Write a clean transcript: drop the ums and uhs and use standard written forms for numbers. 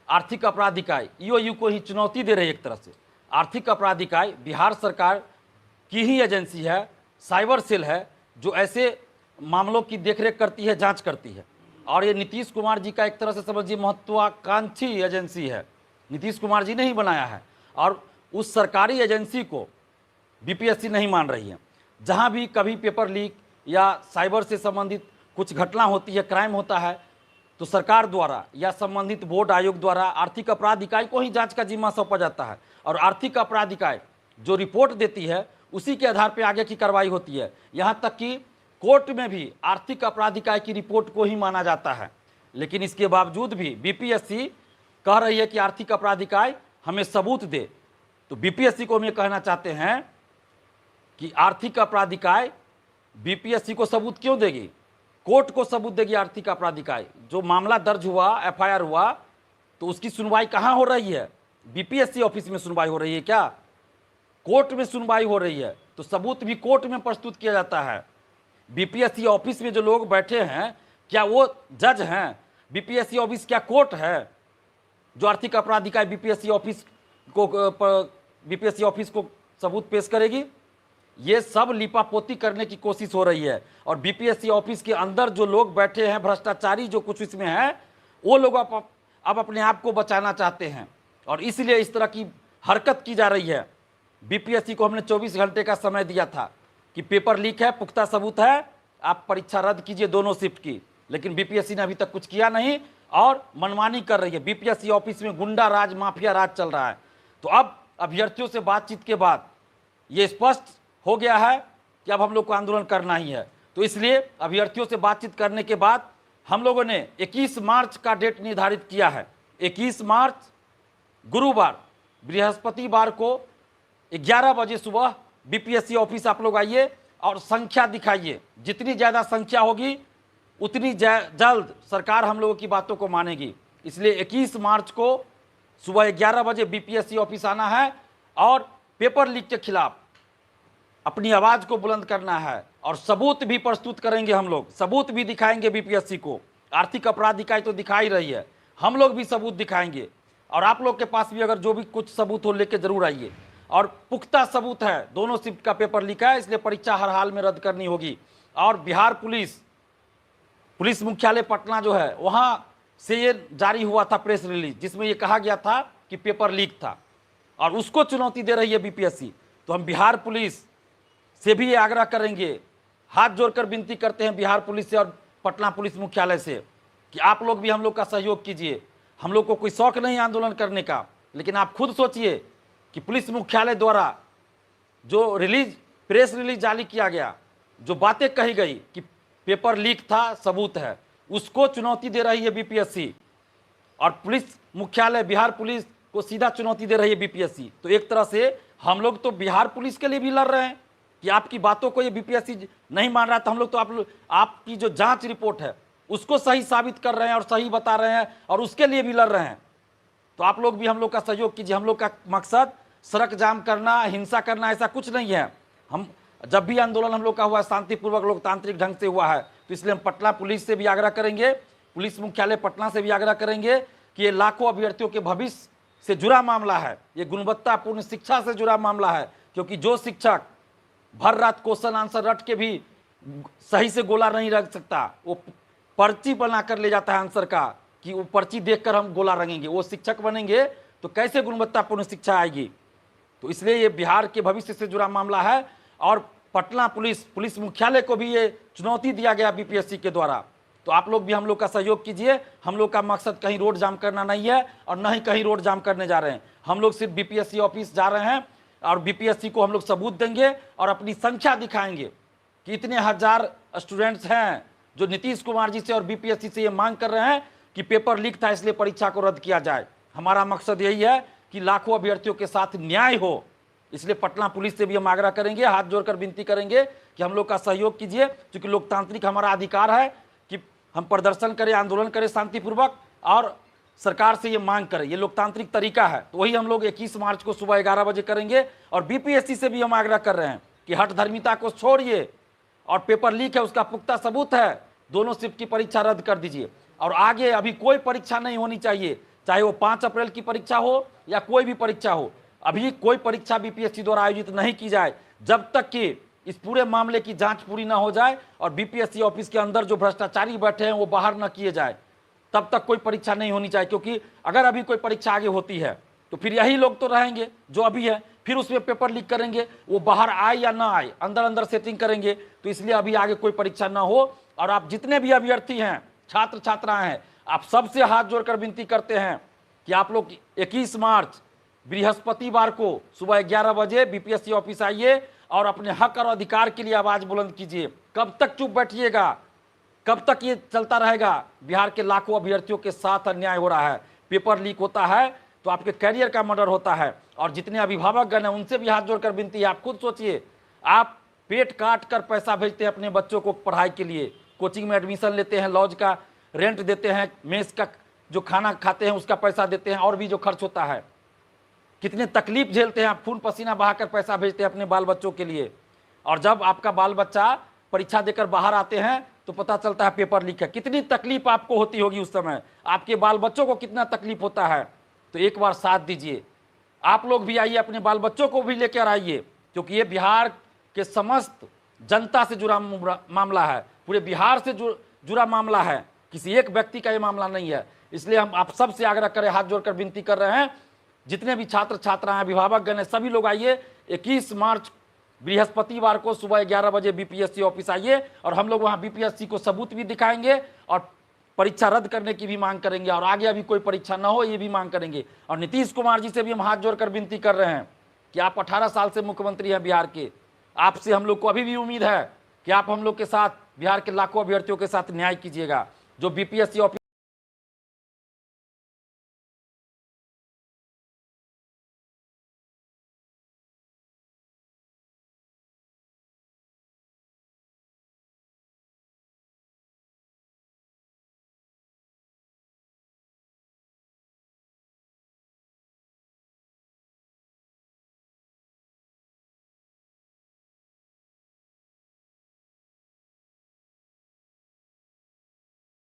आर्थिक अपराध इकाई ईओयू को ही चुनौती दे रही है। एक तरह से आर्थिक अपराध इकाई बिहार सरकार की ही एजेंसी है, साइबर सेल है, जो ऐसे मामलों की देखरेख करती है, जांच करती है। और ये नीतीश कुमार जी का एक तरह से समझिए महत्वाकांक्षी एजेंसी है, नीतीश कुमार जी ने ही बनाया है। और उस सरकारी एजेंसी को बीपीएससी नहीं मान रही है। जहां भी कभी पेपर लीक या साइबर से संबंधित कुछ घटना होती है, क्राइम होता है, तो सरकार द्वारा या संबंधित बोर्ड आयोग द्वारा आर्थिक अपराध इकाई को ही जांच का जिम्मा सौंपा जाता है। और आर्थिक अपराध इकाई जो रिपोर्ट देती है उसी के आधार पर आगे की कार्रवाई होती है। यहाँ तक कि कोर्ट में भी आर्थिक अपराध इकाई की रिपोर्ट को ही माना जाता है। लेकिन इसके बावजूद भी बीपीएससी कह रही है कि आर्थिक अपराध इकाई हमें सबूत दे। तो बीपीएससी को हम ये कहना चाहते हैं कि आर्थिक अपराध इकाई बीपीएससी को सबूत क्यों देगी, कोर्ट को सबूत देगी। आर्थिक अपराध इकाई जो मामला दर्ज हुआ, एफआईआर हुआ, तो उसकी सुनवाई कहाँ हो रही है? बीपीएससी ऑफिस में सुनवाई हो रही है क्या? कोर्ट में सुनवाई हो रही है। तो सबूत भी कोर्ट में प्रस्तुत किया जाता है। बीपीएससी ऑफिस में जो लोग बैठे हैं, क्या वो जज हैं? बीपीएससी ऑफिस क्या कोर्ट है जो आर्थिक अपराध इकाई बीपीएससी ऑफिस को सबूत पेश करेगी? ये सब लिपापोती करने की कोशिश हो रही है। और बीपीएससी ऑफिस के अंदर जो लोग बैठे हैं, भ्रष्टाचारी जो कुछ इसमें है, वो लोग अब अपने आप को बचाना चाहते हैं और इसलिए इस तरह की हरकत की जा रही है। बीपीएससी को हमने 24 घंटे का समय दिया था कि पेपर लीक है, पुख्ता सबूत है, आप परीक्षा रद्द कीजिए दोनों शिफ्ट की। लेकिन बीपीएससी ने अभी तक कुछ किया नहीं और मनमानी कर रही है। बीपीएससी ऑफिस में गुंडा राज, माफिया राज चल रहा है। तो अब अभ्यर्थियों से बातचीत के बाद ये स्पष्ट हो गया है कि अब हम लोग को आंदोलन करना ही है। तो इसलिए अभ्यर्थियों से बातचीत करने के बाद हम लोगों ने 21 मार्च का डेट निर्धारित किया है। 21 मार्च गुरुवार, बृहस्पतिवार को 11 बजे सुबह बीपीएससी ऑफिस आप लोग आइए और संख्या दिखाइए। जितनी ज़्यादा संख्या होगी उतनी जल्द सरकार हम लोगों की बातों को मानेगी। इसलिए 21 मार्च को सुबह 11 बजे बीपीएससी ऑफिस आना है और पेपर लीक के खिलाफ अपनी आवाज़ को बुलंद करना है और सबूत भी प्रस्तुत करेंगे। हम लोग सबूत भी दिखाएंगे बीपीएससी को। आर्थिक अपराध इकाई तो दिखा ही रही है, हम लोग भी सबूत दिखाएंगे। और आप लोग के पास भी अगर जो भी कुछ सबूत हो लेके जरूर आइए। और पुख्ता सबूत है, दोनों शिफ्ट का पेपर लीक है, इसलिए परीक्षा हर हाल में रद्द करनी होगी। और बिहार पुलिस मुख्यालय पटना जो है, वहाँ से ये जारी हुआ था प्रेस रिलीज, जिसमें ये कहा गया था कि पेपर लीक था और उसको चुनौती दे रही है बीपीएससी। तो हम बिहार पुलिस से भी ये आग्रह करेंगे, हाथ जोड़कर विनती करते हैं बिहार पुलिस से और पटना पुलिस मुख्यालय से कि आप लोग भी हम लोग का सहयोग कीजिए। हम लोग को कोई शौक नहीं आंदोलन करने का, लेकिन आप खुद सोचिए कि पुलिस मुख्यालय द्वारा जो प्रेस रिलीज जारी किया गया, जो बातें कही गई कि पेपर लीक था, सबूत है, उसको चुनौती दे रही है बीपीएससी। और पुलिस मुख्यालय बिहार पुलिस को सीधा चुनौती दे रही है बीपीएससी। तो एक तरह से हम लोग तो बिहार पुलिस के लिए भी लड़ रहे हैं कि आपकी बातों को ये बीपीएससी नहीं मान रहा, तो हम लोग तो आपकी जो जांच रिपोर्ट है उसको सही साबित कर रहे हैं और सही बता रहे हैं और उसके लिए भी लड़ रहे हैं। तो आप लोग भी हम लोग का सहयोग कीजिए। हम लोग का मकसद सड़क जाम करना, हिंसा करना ऐसा कुछ नहीं है। हम जब भी आंदोलन हम लोग का हुआ शांतिपूर्वक लोकतांत्रिक ढंग से हुआ है। तो इसलिए हम पटना पुलिस से भी आग्रह करेंगे, पुलिस मुख्यालय पटना से भी आग्रह करेंगे कि ये लाखों अभ्यर्थियों के भविष्य से जुड़ा मामला है, ये गुणवत्तापूर्ण शिक्षा से जुड़ा मामला है। क्योंकि जो शिक्षक भर रात क्वेश्चन आंसर रट के भी सही से गोला नहीं रख सकता, वो पर्ची बना कर ले जाता है आंसर का कि वो पर्ची देखकर हम गोला रंगेंगे, वो शिक्षक बनेंगे तो कैसे गुणवत्तापूर्ण शिक्षा आएगी। तो इसलिए ये बिहार के भविष्य से जुड़ा मामला है। और पटना पुलिस मुख्यालय को भी ये चुनौती दिया गया बीपीएससी के द्वारा। तो आप लोग भी हम लोग का सहयोग कीजिए। हम लोग का मकसद कहीं रोड जाम करना नहीं है और न ही कहीं रोड जाम करने जा रहे हैं। हम लोग सिर्फ बीपीएससी ऑफिस जा रहे हैं और बीपीएससी को हम लोग सबूत देंगे और अपनी संख्या दिखाएंगे कि इतने हजार स्टूडेंट्स हैं जो नीतीश कुमार जी से और बीपीएससी से ये मांग कर रहे हैं कि पेपर लीक था इसलिए परीक्षा को रद्द किया जाए। हमारा मकसद यही है कि लाखों अभ्यर्थियों के साथ न्याय हो। इसलिए पटना पुलिस से भी हम आग्रह करेंगे, हाथ जोड़कर विनती करेंगे कि हम लोग का सहयोग कीजिए। क्योंकि लोकतांत्रिक हमारा अधिकार है कि हम प्रदर्शन करें, आंदोलन करें शांतिपूर्वक और सरकार से ये मांग करें, ये लोकतांत्रिक तरीका है। तो वही हम लोग 21 मार्च को सुबह 11 बजे करेंगे। और बीपीएससी से भी हम आग्रह कर रहे हैं कि हठधर्मिता को छोड़िए और पेपर लीक है उसका पुख्ता सबूत है, दोनों शिफ्ट की परीक्षा रद्द कर दीजिए। और आगे अभी कोई परीक्षा नहीं होनी चाहिए, चाहे वो 5 अप्रैल की परीक्षा हो या कोई भी परीक्षा हो। अभी कोई परीक्षा बीपीएससी द्वारा आयोजित नहीं की जाए जब तक कि इस पूरे मामले की जांच पूरी ना हो जाए और बीपीएससी ऑफिस के अंदर जो भ्रष्टाचारी बैठे हैं वो बाहर न किए जाए, तब तक कोई परीक्षा नहीं होनी चाहिए। क्योंकि अगर अभी कोई परीक्षा आगे होती है तो फिर यही लोग तो रहेंगे जो अभी है, फिर उसमें पेपर लीक करेंगे, वो बाहर आए या ना आए अंदर अंदर सेटिंग करेंगे। तो इसलिए अभी आगे कोई परीक्षा ना हो। और आप जितने भी अभ्यर्थी हैं, छात्र छात्राएं हैं, आप सबसे हाथ जोड़कर विनती करते हैं कि आप लोग 21 मार्च बृहस्पतिवार को सुबह 11 बजे बीपीएससी ऑफिस आइए और अपने हक और अधिकार के लिए आवाज बुलंद कीजिए। कब तक चुप बैठिएगा? कब तक ये चलता रहेगा? बिहार के लाखों अभ्यर्थियों के साथ अन्याय हो रहा है। पेपर लीक होता है तो आपके करियर का मर्डर होता है। और जितने अभिभावकगण हैं उनसे भी हाथ जोड़कर विनती है, आप खुद सोचिए, आप पेट काट कर पैसा भेजते हैं अपने बच्चों को पढ़ाई के लिए, कोचिंग में एडमिशन लेते हैं, लॉज का रेंट देते हैं, मेस का जो खाना खाते हैं उसका पैसा देते हैं, और भी जो खर्च होता है, कितने तकलीफ झेलते हैं आप, खून पसीना बहाकर पैसा भेजते हैं अपने बाल बच्चों के लिए। और जब आपका बाल बच्चा परीक्षा देकर बाहर आते हैं तो पता चलता है पेपर लीक है। कितनी तकलीफ आपको होती होगी उस समय, आपके बाल बच्चों को कितना तकलीफ होता है। तो एक बार साथ दीजिए, आप लोग भी आइए, अपने बाल बच्चों को भी लेकर आइए, क्योंकि ये बिहार के समस्त जनता से जुड़ा मामला है, पूरे बिहार से जुड़ा मामला है, किसी एक व्यक्ति का ये मामला नहीं है। इसलिए हम आप सबसे आग्रह करें, हाथ जोड़कर विनती कर रहे हैं, जितने भी छात्र छात्राएं अभिभावकगण हैं सभी लोग आइए। 21 मार्च बृहस्पतिवार को सुबह 11 बजे बीपीएससी ऑफिस आइए और हम लोग वहां बीपीएससी को सबूत भी दिखाएंगे और परीक्षा रद्द करने की भी मांग करेंगे और आगे अभी कोई परीक्षा ना हो ये भी मांग करेंगे। और नीतीश कुमार जी से भी हम हाथ जोड़कर विनती कर रहे हैं कि आप 18 साल से मुख्यमंत्री हैं बिहार के, आपसे हम लोग को अभी भी उम्मीद है कि आप हम लोग के साथ, बिहार के लाखों अभ्यर्थियों के साथ न्याय कीजिएगा। जो बीपीएससी ऑफिस